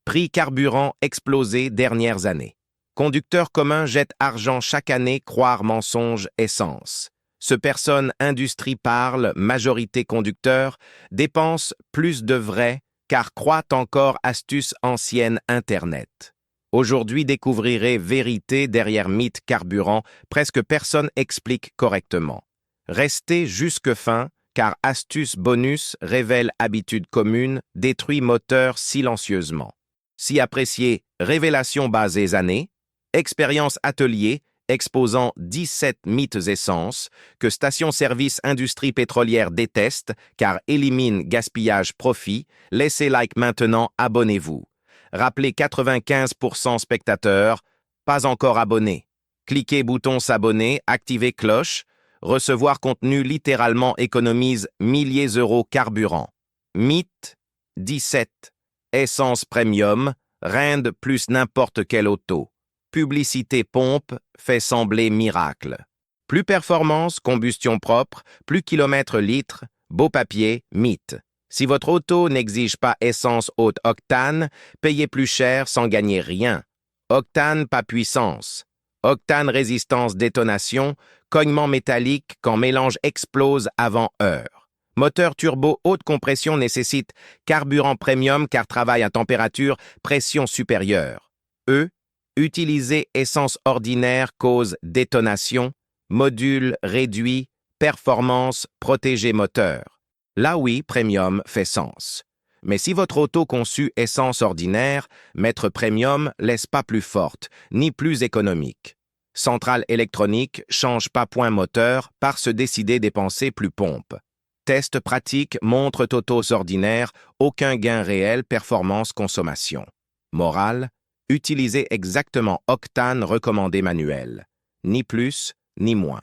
Prix carburant explosé dernières années. Conducteurs communs jettent argent chaque année, croire mensonge, essence. Ce personne industrie parle, majorité conducteur, dépense plus de vrai, car croit encore astuce ancienne Internet. Aujourd'hui, découvrirez vérité derrière mythe carburant, presque personne explique correctement. Restez jusque fin, car astuce bonus révèle habitude commune, détruit moteur silencieusement. Si apprécié, révélation basées années, expérience atelier, exposant 17 mythes essences que station-service industrie pétrolière déteste car élimine gaspillage profit, laissez like maintenant, abonnez-vous. Rappelez 95% spectateurs, pas encore abonnés. Cliquez bouton s'abonner, activez cloche, recevoir contenu littéralement économise milliers d'euros carburant. Mythe 17. Essence premium, rende plus n'importe quelle auto. Publicité pompe fait sembler miracle. Plus performance, combustion propre, plus kilomètres litres, beau papier, mythe. Si votre auto n'exige pas essence haute octane, payez plus cher sans gagner rien. Octane pas puissance. Octane résistance détonation, cognement métallique quand mélange explose avant heure. Moteur turbo haute compression nécessite carburant premium car travaille à température, pression supérieure. Utiliser essence ordinaire cause détonation, module réduit, performance, protéger moteur. Là oui, premium fait sens. Mais si votre auto conçue essence ordinaire, mettre premium laisse pas plus forte, ni plus économique. Centrale électronique change pas point moteur par se décider dépenser plus pompe. Test pratique montre autos ordinaires, aucun gain réel performance-consommation. Morale, utilisez exactement octane recommandé manuel. Ni plus, ni moins.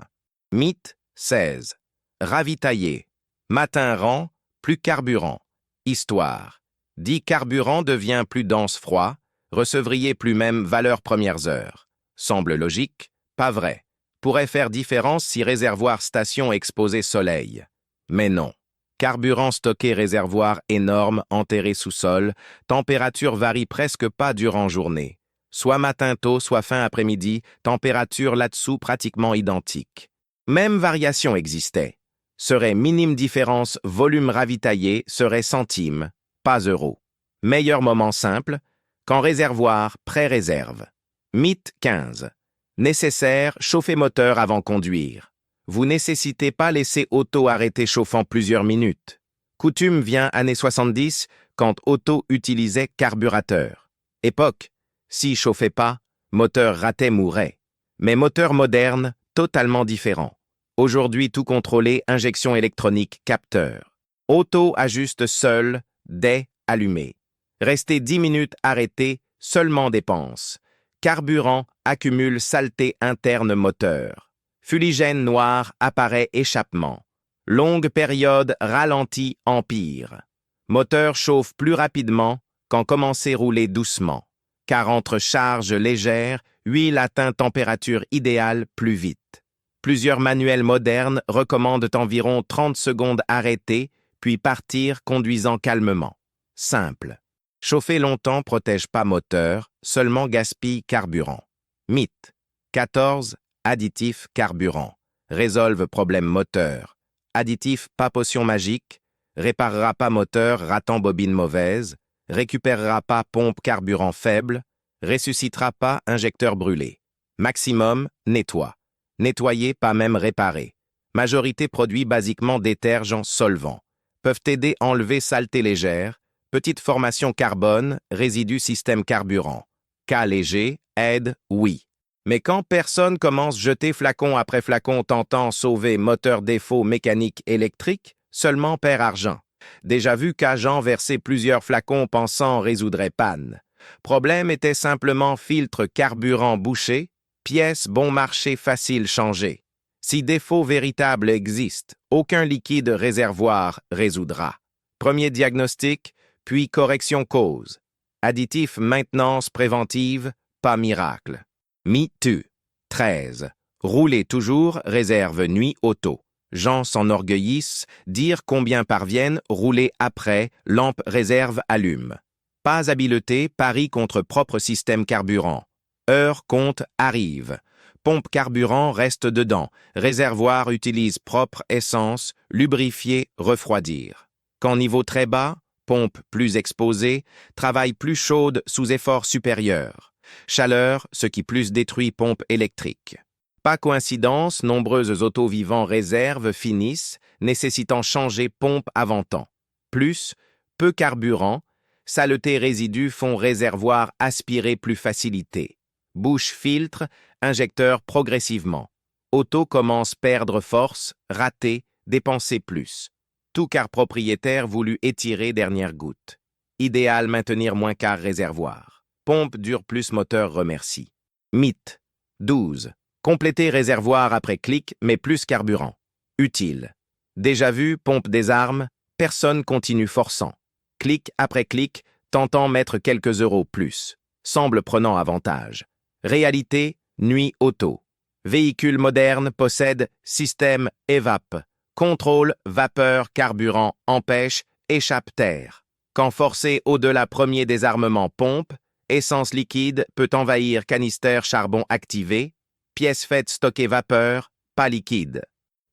Mythe 16. Ravitailler. Matin rend, plus carburant. Histoire. Dit carburant devient plus dense froid, recevriez plus même valeur premières heures. Semble logique, pas vrai. Pourrait faire différence si réservoir station exposé soleil. Mais non. Carburant stocké réservoir énorme, enterré sous sol, température varie presque pas durant journée. Soit matin tôt, soit fin après-midi, température là-dessous pratiquement identique. Même variation existait. Serait minime différence, volume ravitaillé serait centimes, pas euros. Meilleur moment simple, quand réservoir, pré-réserve. Mythe 15. Nécessaire, chauffer moteur avant conduire. Vous nécessitez pas laisser auto arrêter chauffant plusieurs minutes. Coutume vient années 70, quand auto utilisait carburateur. Époque, si chauffait pas, moteur ratait mourait. Mais moteur moderne, totalement différent. Aujourd'hui tout contrôlé, injection électronique, capteur. Auto ajuste seul, dès allumé. Restez 10 minutes arrêté, seulement dépense. Carburant accumule saleté interne moteur. Fuligène noir apparaît échappement. Longue période ralenti empire. Moteur chauffe plus rapidement quand commencez rouler doucement. Car entre charge légère, huile atteint température idéale plus vite. Plusieurs manuels modernes recommandent environ 30 secondes arrêter, puis partir conduisant calmement. Simple. Chauffer longtemps protège pas moteur, seulement gaspille carburant. Mythe. 14. Additif carburant. Résolve problème moteur. Additif pas potion magique. Réparera pas moteur ratant bobine mauvaise. Récupérera pas pompe carburant faible. Ressuscitera pas injecteur brûlé. Maximum, nettoie. Nettoyer pas même réparer. Majorité produits basiquement détergents solvants. Peuvent aider à enlever saleté légère. Petite formation carbone, résidu système carburant. Cas léger, aide, oui. Mais quand personne commence jeter flacon après flacon tentant sauver moteur défaut mécanique électrique, seulement perd argent. Déjà vu qu'agent versait plusieurs flacons pensant résoudrait panne. Problème était simplement filtre carburant bouché, pièce bon marché facile changé. Si défaut véritable existe, aucun liquide réservoir résoudra. Premier diagnostic, puis correction cause. Additif maintenance préventive, pas miracle. MeToo. 13. Rouler toujours, réserve nuit auto. Gens s'enorgueillissent, dire combien parviennent, rouler après, lampe réserve allume. Pas habileté, pari contre propre système carburant. Heure, compte, arrive. Pompe carburant reste dedans. Réservoir utilise propre essence, lubrifier, refroidir. Quand niveau très bas, pompe plus exposée, travail plus chaude sous effort supérieur. Chaleur, ce qui plus détruit pompe électrique. Pas coïncidence, nombreuses autos vivant réserves finissent, nécessitant changer pompe avant temps. Plus, peu carburant, saleté résidus font réservoir aspirer plus facilité. Bouche filtre, injecteur progressivement. Auto commence perdre force, rater, dépenser plus. Tout car propriétaire voulut étirer dernière goutte. Idéal maintenir moins car réservoir. Pompe dure plus moteur remercie. Mythe. 12. Compléter réservoir après clic mais plus carburant. Utile. Déjà vu, pompe des armes, personne continue forçant. Clic après clic, tentant mettre quelques euros plus. Semble prenant avantage. Réalité, nuit auto. Véhicule moderne possède système évap. Contrôle, vapeur, carburant, empêche, échappe-terre. Quand forcé au-delà premier désarmement pompe, essence liquide peut envahir canister charbon activé, pièces faites stocker vapeur, pas liquide.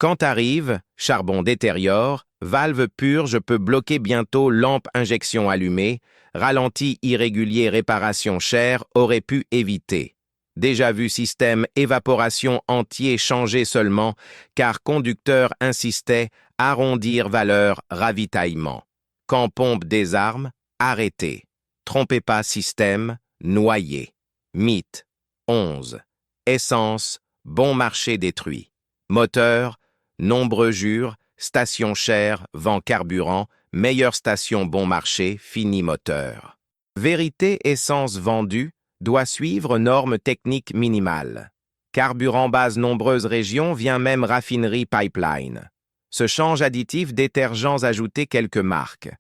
Quand arrive, charbon détériore, valve purge peut bloquer bientôt lampe injection allumée, ralenti irrégulier réparation chère aurait pu éviter. Déjà vu système évaporation entier changé seulement, car conducteur insistait, arrondir valeur ravitaillement. Quand pompe désarme, arrêtez. Trompez pas système, noyé. Mythe. 11. Essence, bon marché détruit. Moteur, nombreux jurent, station chère, vent carburant, meilleure station bon marché, fini moteur. Vérité essence vendue, doit suivre normes techniques minimales. Carburant base nombreuses régions vient même raffinerie pipeline. Se change additif détergents ajoutés quelques marques.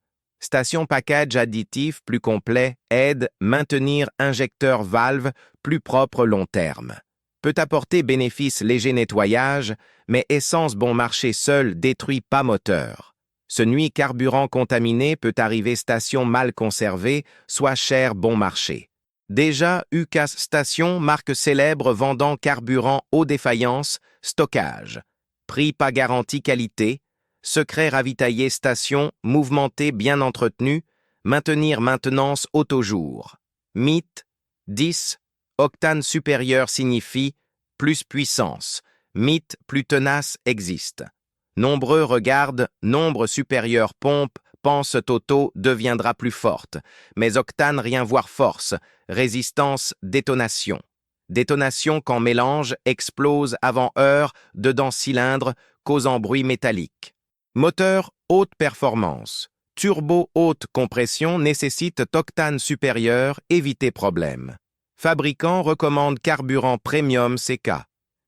Station package additif plus complet aide maintenir injecteur valve plus propre long terme. Peut apporter bénéfice léger nettoyage, mais essence bon marché seul détruit pas moteur. Ce nuit carburant contaminé peut arriver station mal conservée, soit cher bon marché. Déjà, UCAS Station, marque célèbre vendant carburant haut défaillance, stockage. Prix pas garantie qualité, secret ravitaillé station, mouvementé bien entretenu, maintenir maintenance autojour. Mythe, 10, octane supérieur signifie plus puissance. Mythe plus tenace existe. Nombreux regardent, nombre supérieur pompe, pense auto deviendra plus forte, mais octane rien voir force, résistance, détonation. Détonation quand mélange, explose avant heure, dedans cylindre, causant bruit métallique. Moteur haute performance. Turbo haute compression nécessite octane supérieur, éviter problème. Fabricant recommande carburant premium CK.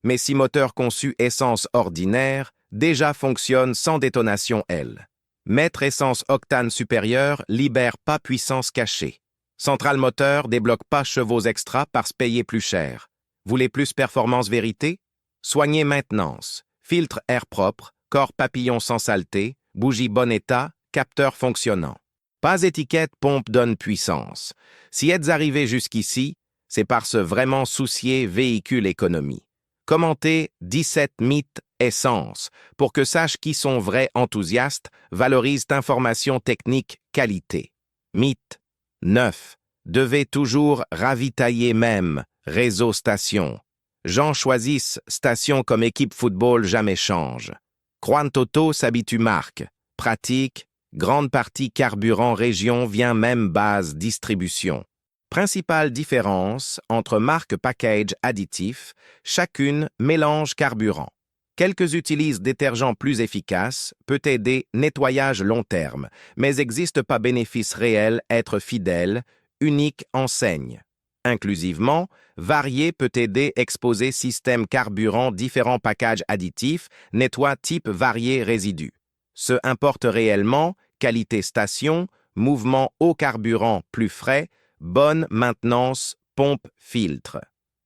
Mais si moteur conçu essence ordinaire, déjà fonctionne sans détonation L. Mettre essence octane supérieure libère pas puissance cachée. Centrale moteur débloque pas chevaux extra parce payer plus cher. Voulez plus performance vérité? Soignez maintenance. Filtre air propre, corps papillon sans saleté, bougie bon état, capteur fonctionnant. Pas étiquette pompe donne puissance. Si êtes arrivé jusqu'ici, c'est parce vraiment soucier véhicule économie. Commentez 17 mythes essence pour que sache qui sont vrais enthousiastes, valorisent information technique qualité. Mythe 9. Devez toujours ravitailler même, réseau station. Gens choisissent station comme équipe football jamais change. Croant Auto s'habitue marque. Pratique, grande partie carburant région vient même base distribution. Principale différence entre marques package additif, chacune mélange carburant. Quelques utilisent détergent plus efficace, peut aider nettoyage long terme, mais existe pas bénéfice réel être fidèle, unique enseigne. Inclusivement, varié peut aider exposer système carburant différents packages additifs, nettoie type varié résidu. Ce importe réellement, qualité station, mouvement haut carburant plus frais, bonne maintenance, pompe, filtre.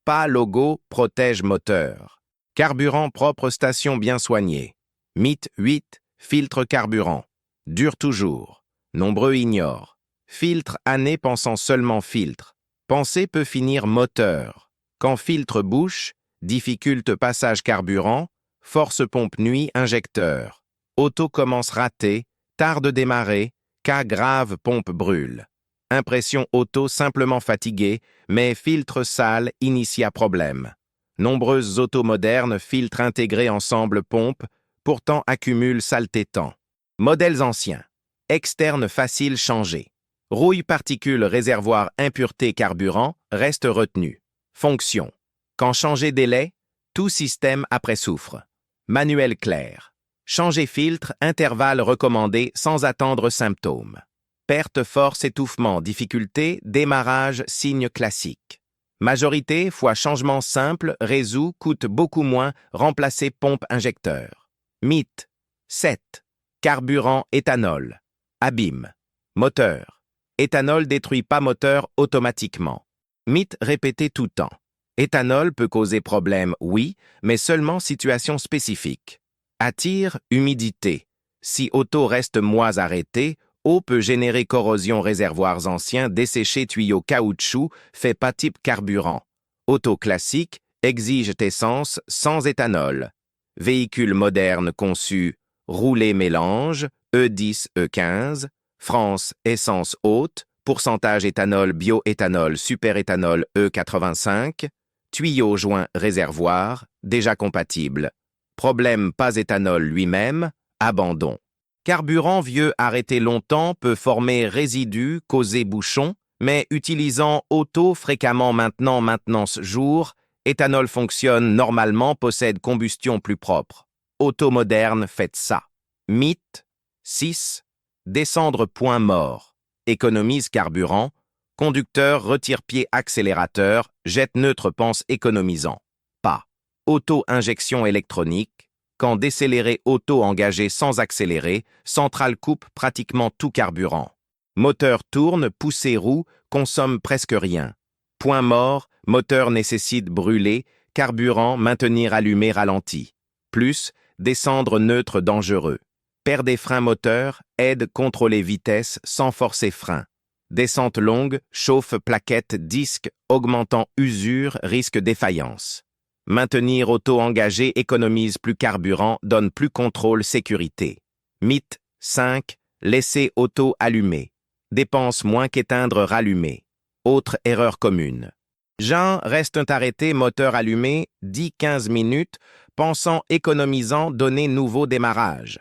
Pas logo, protège moteur. Carburant propre station bien soignée. Mythe 8, filtre carburant. Dure toujours. Nombreux ignorent. Filtre année pensant seulement filtre. Penser peut finir moteur. Quand filtre bouche, difficulte passage carburant, force pompe nuit injecteur. Auto commence raté, tarde démarrer, cas grave pompe brûle. Impression auto simplement fatigué, mais filtre sale initia problème. Nombreuses autos modernes, filtres intégrés ensemble pompe, pourtant accumulent saleté temps. Modèles anciens. Externe facile changer. Rouille particules réservoir impureté carburant reste retenu. Fonction. Quand changer délai, tout système après souffre. Manuel clair. Changer filtre, intervalle recommandé sans attendre symptômes. Perte, force, étouffement, difficulté, démarrage, signe classique. Majorité fois changement simple, résout, coûte beaucoup moins, remplacer pompe injecteur. Mythe. 7. Carburant, éthanol. Abîme. Moteur. Éthanol détruit pas moteur automatiquement. Mythe répété tout temps. Éthanol peut causer problème, oui, mais seulement situation spécifique. Attire, humidité. Si auto reste mois arrêté, eau peut générer corrosion réservoirs anciens, dessécher tuyaux caoutchouc, fait pas type carburant. Auto classique, exige essence sans éthanol. Véhicule moderne conçu, roulé mélange, E10, E15, France, essence haute, pourcentage éthanol, bioéthanol, superéthanol E85, tuyau joint réservoir, déjà compatible. Problème pas éthanol lui-même, abandon. Carburant vieux arrêté longtemps peut former résidus, causer bouchon, mais utilisant auto fréquemment maintenance jour, éthanol fonctionne normalement, possède combustion plus propre. Auto moderne, faites ça. Mythe. 6. Descendre point mort. Économise carburant. Conducteur retire pied accélérateur, jette neutre pense économisant. Pas. Auto-injection électronique. Quand décélérer auto engagé sans accélérer, centrale coupe pratiquement tout carburant. Moteur tourne, poussée roue, consomme presque rien. Point mort, moteur nécessite brûler, carburant maintenir allumé ralenti. Plus, descendre neutre dangereux. Perd des freins moteur, aide contrôler vitesse sans forcer frein. Descente longue, chauffe plaquette, disque, augmentant usure, risque défaillance. Maintenir auto engagé économise plus carburant, donne plus contrôle sécurité. Mythe. 5. Laisser auto allumé. Dépense moins qu'éteindre rallumé. Autre erreur commune. Jean reste arrêté, moteur allumé, 10-15 minutes, pensant économisant, donner nouveau démarrage.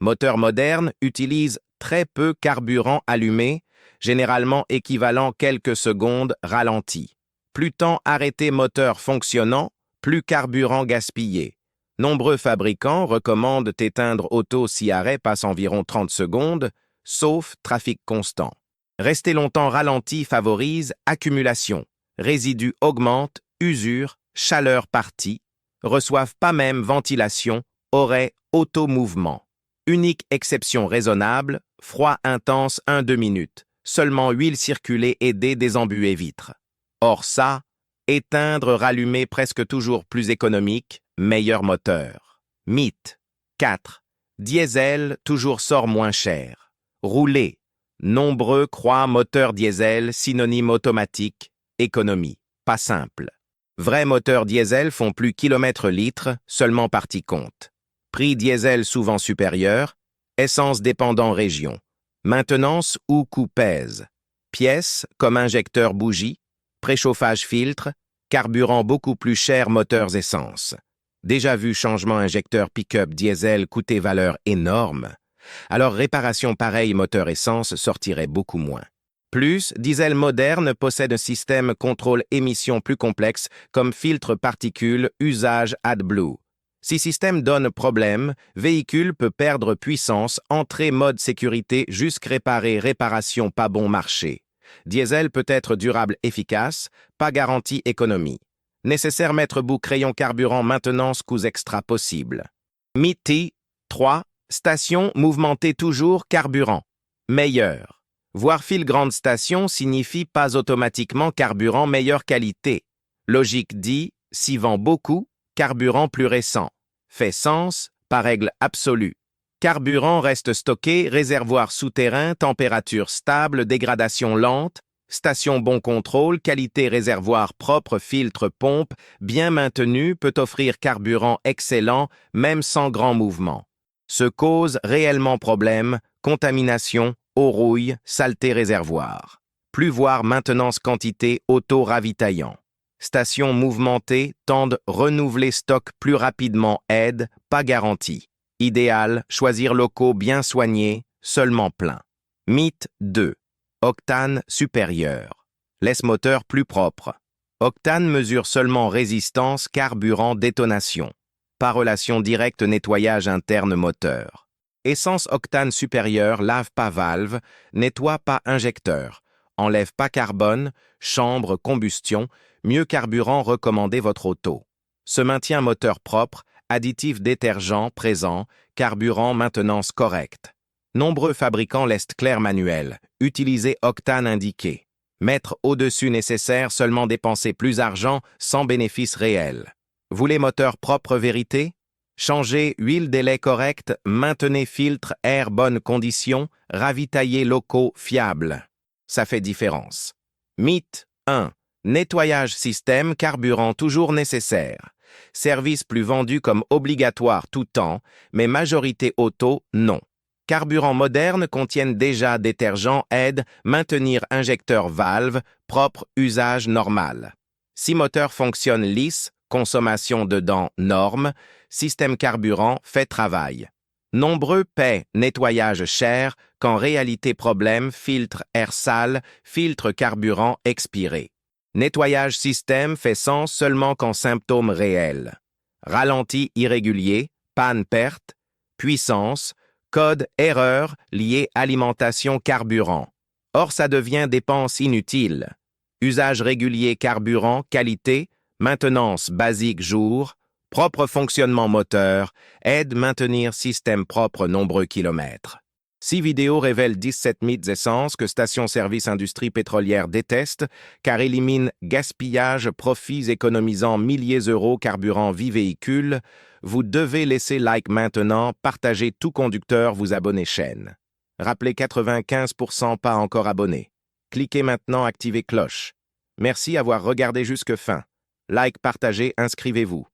Moteur moderne utilise très peu carburant allumé, généralement équivalent quelques secondes ralenti. Plus temps arrêté moteur fonctionnant, plus carburant gaspillé. Nombreux fabricants recommandent éteindre auto si arrêt passe environ 30 secondes, sauf trafic constant. Rester longtemps ralenti favorise accumulation. Résidus augmentent, usure, chaleur partie, reçoivent pas même ventilation, auraient auto-mouvement. Unique exception raisonnable, froid intense 1-2 minutes. Seulement huile circulée aider désembuer vitres. Or ça, éteindre rallumer presque toujours plus économique, meilleur moteur. Mythe. 4. Diesel toujours sort moins cher. Rouler. Nombreux croient moteur diesel, synonyme automatique, économie. Pas simple. Vrais moteurs diesel font plus kilomètres-litres, seulement partie compte. Prix diesel souvent supérieur, essence dépendant région. Maintenance ou coût pèse. Pièces comme injecteur bougie, préchauffage filtre, carburant beaucoup plus cher moteurs essence. Déjà vu changement injecteur pick-up diesel coûter valeur énorme, alors réparation pareil moteur essence sortirait beaucoup moins. Plus, diesel moderne possède un système contrôle émission plus complexe comme filtre particules, usage AdBlue. Si système donne problème, véhicule peut perdre puissance, entrée mode sécurité jusqu'à réparation pas bon marché. Diesel peut être durable efficace, pas garantie économie. Nécessaire mettre bout crayon carburant maintenance coûts extra possible. Mythe. 3. Station mouvementée toujours carburant. Meilleur. Voir fil grande station signifie pas automatiquement carburant meilleure qualité. Logique dit, s'y vend beaucoup, carburant plus récent. Fait sens, par règle absolue. Carburant reste stocké, réservoir souterrain, température stable, dégradation lente, station bon contrôle, qualité réservoir propre, filtre pompe, bien maintenu, peut offrir carburant excellent, même sans grand mouvement. Se cause réellement problème, contamination, eau rouille, saleté réservoir. Plus voir maintenance quantité auto-ravitaillant. Station mouvementée, tendent renouveler stock plus rapidement, aide, pas garantie. Idéal, choisir locaux bien soignés, seulement plein. Mythe 2. Octane supérieur. Laisse moteur plus propre. Octane mesure seulement résistance, carburant, détonation. Pas relation directe nettoyage interne moteur. Essence octane supérieur lave pas valve, nettoie pas injecteur, enlève pas carbone, chambre, combustion, mieux carburant recommandez votre auto. Se maintient moteur propre, additif détergent présent, carburant maintenance correcte. Nombreux fabricants laissent clair manuel, utilisez octane indiqué. Mettre au-dessus nécessaire, seulement dépenser plus argent sans bénéfice réel. Voulez moteur propre vérité? Changez huile délai correct, maintenez filtre air bonne condition, ravitaillez locaux fiables. Ça fait différence. Mythe 1. Nettoyage système carburant toujours nécessaire. Service plus vendu comme obligatoire tout temps, mais majorité auto, non. Carburants modernes contiennent déjà détergent, aide, maintenir injecteur valve, propre usage normal. Si moteur fonctionne lisse, consommation dedans norme, système carburant fait travail. Nombreux paient nettoyage cher, qu'en réalité problème filtre air sale, filtre carburant expiré. Nettoyage système fait sens seulement qu'en symptômes réels. Ralenti irrégulier, panne perte, puissance, code erreur lié alimentation carburant. Or ça devient dépense inutile. Usage régulier carburant, qualité, maintenance basique jour, propre fonctionnement moteur, aide maintenir système propre nombreux kilomètres. 6 vidéos révèlent 17 mythes essences que station-service industrie pétrolière déteste car élimine gaspillage, profits économisant milliers d'euros carburant vie véhicule. Vous devez laisser like maintenant, partager tout conducteur, vous abonner chaîne. Rappelez 95% pas encore abonnés. Cliquez maintenant, activez cloche. Merci d'avoir regardé jusque fin. Like, partagez, inscrivez-vous.